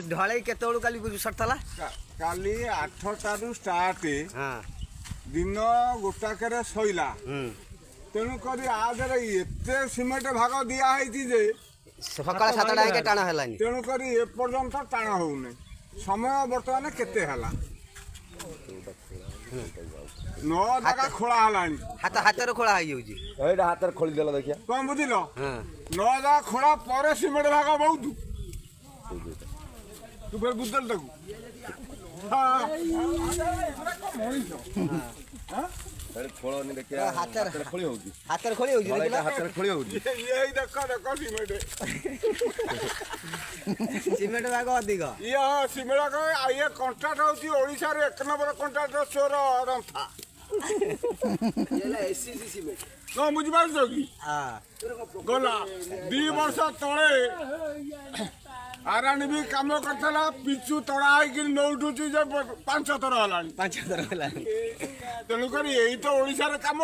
ढल केतु काली सरला काली 8टारू स्टार्ट दिन गोटाकर शैला तेणुक आधे एत सीमेंट भाग दिखाई सकाल 7टा टाण है तेणुक एपर्यंत टाण होने समय बर्तमान केते 9 जगह खोला हाथ खोला हाथ खोली देला देखिया कौन बुझिल 9 जगह खोला पर सीमेंट भाग बहुत तू फिर बुझल तक खोलनी देखिया हाथ खोली होउची हाथ खोली होउची हाथ खोली होउची ये देखो सीमेंट सीमेंट भाग अधिक ये सीमेंट को ये कॉन्ट्रैक्ट होची ओडिसा रे 1 नंबर कॉन्ट्रैक्ट चोर रंथा एससीसी सीमेंट न बुझी पारछो की गला 2 वर्ष तळे आरानी भी काम करथला पिचू तड़ा कि नौटुची जे 5 थर हलानी 5 थर हलानी तेणु करी एई तो ओडिसा रे काम आ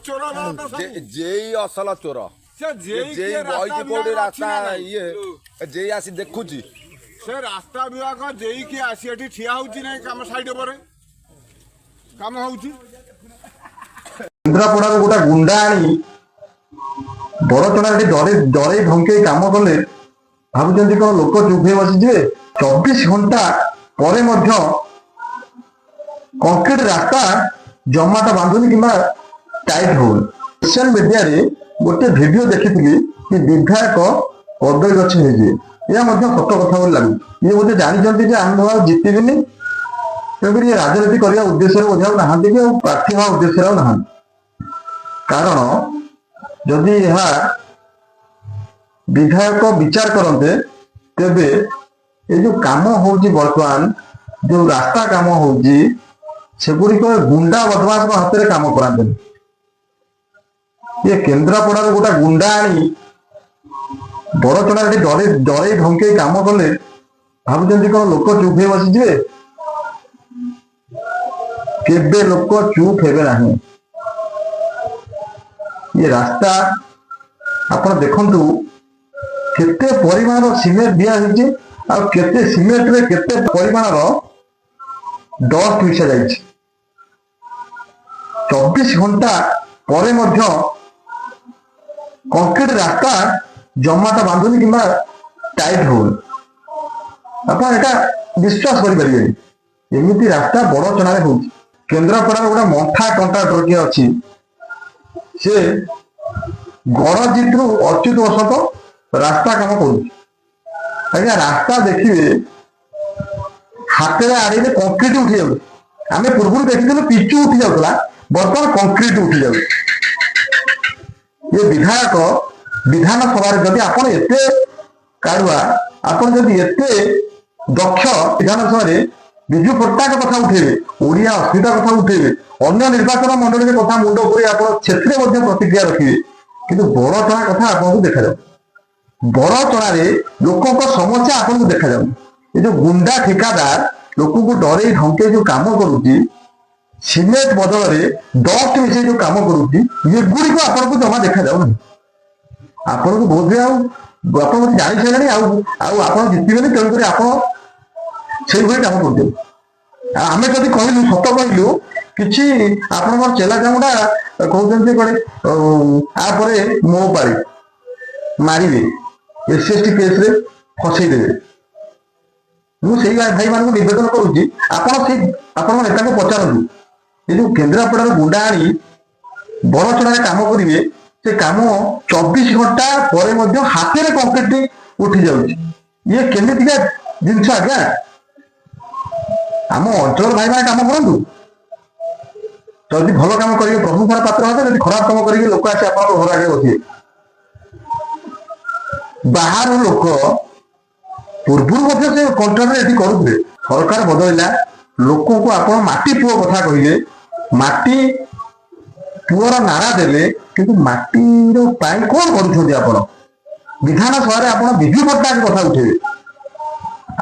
चोर तो जेई असल चोर से जेई बॉय कोडी रास्ता ये जेई आसी देखुची से रास्ता विभाग जेई की आसी एठी ठिया होची नै काम साइड पर काम होची केन्द्रापड़ा गोटा गुंडा आनी बड़चଣା डरे धमके काम कले भावुं कौन लोक चुप बसीजे 24 घंटा पर कंक्रीट रास्ता जमाटा बांधुनी कि टाइट हो सोशल मीडिया रे गोटे वीडियो देखी कि विधायक कदली गछ यह सत कथा लगे ये बोधे जानते आम जितबी तेणुक ये राजनीति करने उद्देश्य बोझा ना कि प्रार्थी हवा उद्देश्य ना कारण जदि यह विधायक विचार करते तेबे ये जो काम होची वर्तमान जो रास्ता काम होची सेगुड़िक गुंडा बदमाश हाथ में काम कराते ये केन्द्रापड़ा गोटा गुंडा आनी बड़चଣା डरे धमके काम कले भावुं कौन लोक चुप बसीजे केबे लोक चुप हेबे नहीं ये रास्ता आप देखु केते परिमाण सीमेंट दिया केते सीमेंट रे केते परिमाण डस्ट मिशा जाइए 24 घंटा पर कंक्रीट रास्ता जमाटा बांधुनी कि टाइट हो विश्वास करें एमती रास्ता बड़चଣା हो केन्द्रापड़ा गोटे मंथा कंट्राक्टर किए अच्छी से गणजित रु अच्युत बसंत रास्ता काम कर रास्ता देखिए हाथ में आड़े कंक्रीट उठी जाऊ आम पूर्व देखी पिचु उठी जाऊला बर्तमान कंक्रीट उठी जाऊ ये विधायक विधानसभा जदि आप कारुआ आप दक्ष विधानसभा विजु पट्टनायक कथा उठेबे ओडिया अस्मिता कथा उठेबे अन्य निर्वाचन मंडल कथा मुंड प्रतिक्रिया रखिए किंतु बड़चଣା कथा आपको देखा जाऊ बड़चଣା लोकों समस्या आपको देखा जाऊ ये जो गुंडा ठेकादार लोक को डरे धमके जो काम करुच्ची सीमेंट बदल में डस्ट मिसे जो काम करुच्ची ये गुड़ी को आपको जमा देखा जाऊ ना आपको बोध हुए आप जानी सारे आप जितने तेणुक आप काम कर आम जदि कहलु सत कहलु कि आप चेला चामुंडा कहते कड़े मो पारी मारे SC/ST केस रे फसईदेवे मुझे भाई मान नवेदन करुच्ची आप नेता को पचारतु ये जो केन्द्रापड़ा गुंडा आनी बड़चଣା काम करेंगे से काम 24 घंटा पर हाथ में कंक्रीट उठी जाऊँ ये केमितिका जिनस आज्ञा आम अंचल भाई मैंने काम करूँ जदि भल काम करेंगे प्रशंसार पात्र हे जब खराब काम करेंगे लोक आसी आप घर आगे बसिए बाहर लोक पूर्व से कंट्राक्टर करुले सरकार बदलला लोक को आप माटी पुओ कथा कहे माटी पुअर नारा देले किंतु माटी कौन कर विधानसभा आप विजु पट्टनायक कथा उठेबे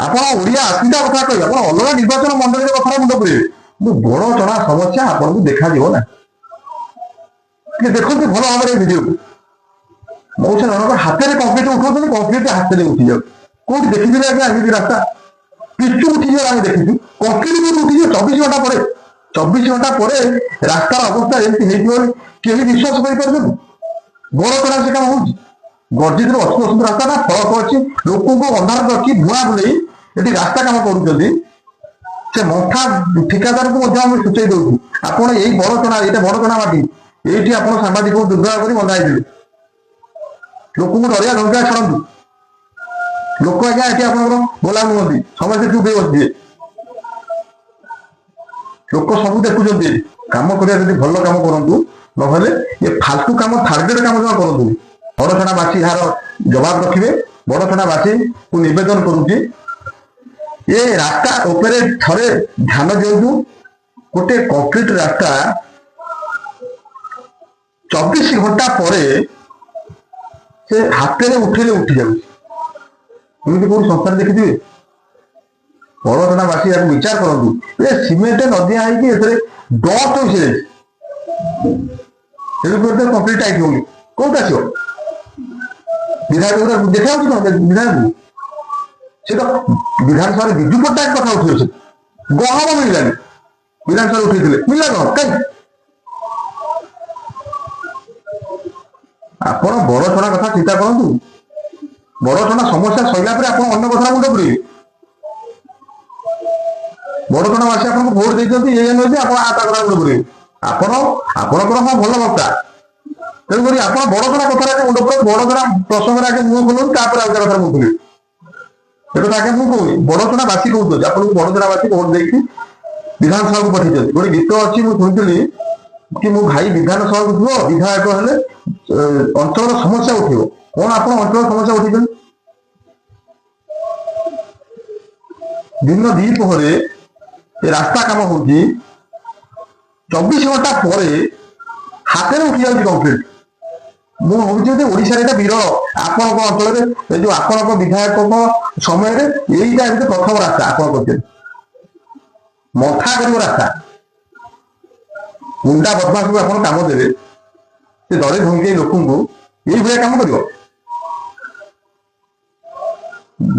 आप ओडिया अस्मिता कथा कहे आप अलग निर्वाचन मंडल कथा मुंड पुरे बड़चଣା समस्या आपको देखा ना देखते भल भाव भिडियो मौसा जनक हाथ में कंक्रीट उठाऊ कंक्रीट हाथ में उठी जाऊ कौट देखिए आगे रास्ता ପିଚୁ ଉଠିଯିବାର ଆମେ ଦେଖିଛୁ, କଂକ୍ରିଟ ଉଠିଯିବ 24 ଘଣ୍ଟା ପରେ ରାସ୍ତାର ଅବସ୍ଥା ଏମିତି ହେଇଯିବ ବୋଲି କେହି ବିଶ୍ୱାସ କରିପାରୁଛନ୍ତି? ବଡ କଣା ସେ କାମ ହଉଛି। ଗର୍ଜିତରୁ ଅତି ଅସୁନ୍ଦର ରାସ୍ତାଟା ଫଳକ ଅଛି, ଲୋକଙ୍କୁ ଅନ୍ଧାର ରଖି ଭୁଆ ବୁଲେଇ ଏଠି ରାସ୍ତା କାମ କରୁଛନ୍ତି। ସେ ମଠା ଠିକାଦାରକୁ ମଧ୍ୟ ଆମେ ସୂଚେଇ ଦଉଛୁ, ଆପଣ ଏଇ ବଡଚଣା, ଏଇଟା ବଡଚଣା ମାଟି, ଏଇଠି ଆପଣ ସାମ୍ବାଦିକଙ୍କୁ ଦୁର୍ବ୍ୟବହାର କରି ବନ୍ଧା ହେଇଯିବେ। ଲୋକଙ୍କୁ ଡରିଆ ଧମକା ଛାଡ଼ନ୍ତୁ। ଲୋକ ଆଜ୍ଞା ଏଠି ଆପଣଙ୍କର ଗୋଲାମ ନୁହନ୍ତି, ସମସ୍ତେ ଚୁପ୍ ହେଇ ବସିଥିବେ। ଲୋକ ସବୁ ଦେଖୁଛନ୍ତି। କାମ କରିବା ଯଦି ଭଲ କାମ କରନ୍ତୁ, ନହେଲେ ଏ ଫାଲତୁ କାମ ଥାର୍ଡ କାମ ଜମା କରନ୍ତୁ। ବଡଚଣାବାସୀ ଏହାର ଜବାବ ରଖିବେ। ବଡଚଣାବାସୀକୁ ନିବେଦନ କରୁଛି, ଏ ରାସ୍ତା ଉପରେ ଥରେ ଧ୍ୟାନ ଦିଅନ୍ତୁ। ଗୋଟେ କଂକ୍ରିଟ ରାସ୍ତା 24 ଘଣ୍ଟା ପରେ ସେ ହାତରେ ଉଠେଇଲେ ଉଠି ଯାଉଛି। ଏମିତି କୋଉଠି ସଂସ୍ଥାରେ ଦେଖିଥିବେ? ବଡଚଣାବାସୀ ଏହାକୁ ବିଚାର କରନ୍ତୁ। ଏ ସିମେଣ୍ଟ ନଦିଆ ହେଇକି ଏଥିରେ ଡଷ୍ଟ ମିଶିଯାଇଛି, କଂକ୍ରିଟ ଟାଇଟ୍ ହଉନି, କୋଉଠି ଆସିବ? ବିଧାୟକ ଦେଖାଯାଉଛି କଣ ବିଧାୟକକୁ? ସେ ତ ବିଧାନସଭାରେ ବିଜୁ ପଟ୍ଟନାୟକ କଥା ଉଠେଇବ, ସେ ଗହମ ମିଳିଲାନି, ବିଧାନସଭାରେ ଉଠେଇଥିଲେ, ମିଳିଲା କଣ? କାହିଁକି? ଆପଣ ବଡଚଣା କଥା ଚିନ୍ତା କରନ୍ତୁ। ବଡଚଣା ସମସ୍ୟା ସରିଲା ପରେ ଆପଣ ଅନ୍ୟ କଥା ମୁଣ୍ଡ ପୁରେଇବେ। ବଡଚଣାବାସୀ ଆପଣଙ୍କୁ ଭୋଟ ଦେଇଛନ୍ତି, ଏ ନୁହେଁ ଯେ ଆପଣ ତା କଥା ମୁଣ୍ଡ ପୁରେଇବେ। ଆପଣଙ୍କର ହଁ ଭଲ ବକ୍ତା, ତେଣୁକରି ଆପଣ ବଡଚଣା କଥାରେ ଆଗେ ମୁଣ୍ଡ ପୁରାନ୍ତୁ, ବଡଚଣା ପ୍ରସଙ୍ଗରେ ଆଗେ ମୁହଁ ଖୋଲନ୍ତୁ, ତାପରେ ଆଉ କଥା ମୁହଁ ଖୋଲିବେ। ଏଟା ଆଗେ ମୁଁ କହୁନି, ବଡଚଣାବାସୀ କହୁଛନ୍ତି। ଆପଣଙ୍କୁ ବଡଚଣାବାସୀ ଭୋଟ ଦେଇକି ବିଧାନସଭାକୁ ପଠେଇଛନ୍ତି। ଗୋଟେ ଗୀତ ଅଛି, ମୁଁ ଶୁଣିଥିଲି କି ମୋ ଭାଇ ବିଧାନସଭାକୁ ଯିବ, ବିଧାୟକ ହେଲେ ଅଞ୍ଚଳର ସମସ୍ୟା ଉଠେଇବ। କଣ ଆପଣ ଅଞ୍ଚଳର ସମସ୍ୟା ଉଠେଇଛନ୍ତି? ଦିନ ଦ୍ୱିପ୍ରହରେ ଏ ରାସ୍ତା କାମ ହଉଛି, 24 ଘଣ୍ଟା ପରେ ହାତରେ ଉଠି ଯାଉଛି କଂକ୍ରିଟ। ମୁଁ ଭାବୁଛି ଯେ ଓଡିଶାରେ ଏଇଟା ବିରଳ। ଆପଣଙ୍କ ଅଞ୍ଚଳରେ ଏ ଯୋଉ ଆପଣଙ୍କ ବିଧାୟକଙ୍କ ସମୟରେ ଏଇଟା ଏମିତି ପ୍ରଥମ ରାସ୍ତା ଆପଣ କରିଛନ୍ତି। ମଥା କରିବ ରାସ୍ତା। ଗୁଣ୍ଡା ବଦମାସକୁ ଆପଣ କାମ ଦେବେ, ସେ ଦଳେ ଧମକେଇ ଲୋକଙ୍କୁ ଏଇଭଳିଆ କାମ କରିବ?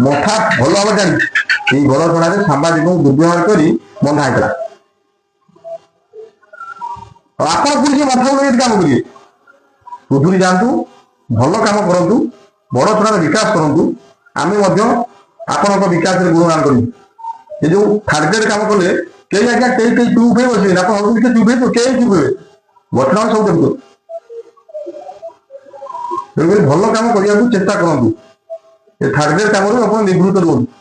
ମଥା ଭଲ ଭାବରେ ଜାଣିଛି, ଏଇ ବଡଚଣାରେ ସାମ୍ବାଦିକଙ୍କୁ ଦୁର୍ବ୍ୟବହାର କରି ବନ୍ଧା ହେଇଥିଲା। ଆପଣ ପୁଣି ସେ ମଥାକୁ ନେଇ କାମ କରିବେ? ସୁଧୁରି ଯାଆନ୍ତୁ, ଭଲ କାମ କରନ୍ତୁ, ବଡଚଣାର ବିକାଶ କରନ୍ତୁ। ଆମେ ମଧ୍ୟ ଆପଣଙ୍କ ବିକାଶରେ ଗୁଣଗାନ କରିବୁ। ଏ ଯୋଉ ଥାର୍ଡ କାମ କଲେ କେହି ଆଜ୍ଞା କେହି ଚୁପ୍ ହେଇ ବସିବେନି। ଆପଣ ଭାବୁଛନ୍ତି ଚୁପ୍ ହେଇଯିବ, କେହି ଚୁପ୍ ହେବେ? ଘଟଣା ସବୁ ଦେଖନ୍ତୁ। ତେଣୁକରି ଭଲ କାମ କରିବାକୁ ଚେଷ୍ଟା କରନ୍ତୁ। ଏ ଥାର୍ଡ କାମରୁ ଆପଣ ନିବୃତ୍ତ ରୁହନ୍ତୁ।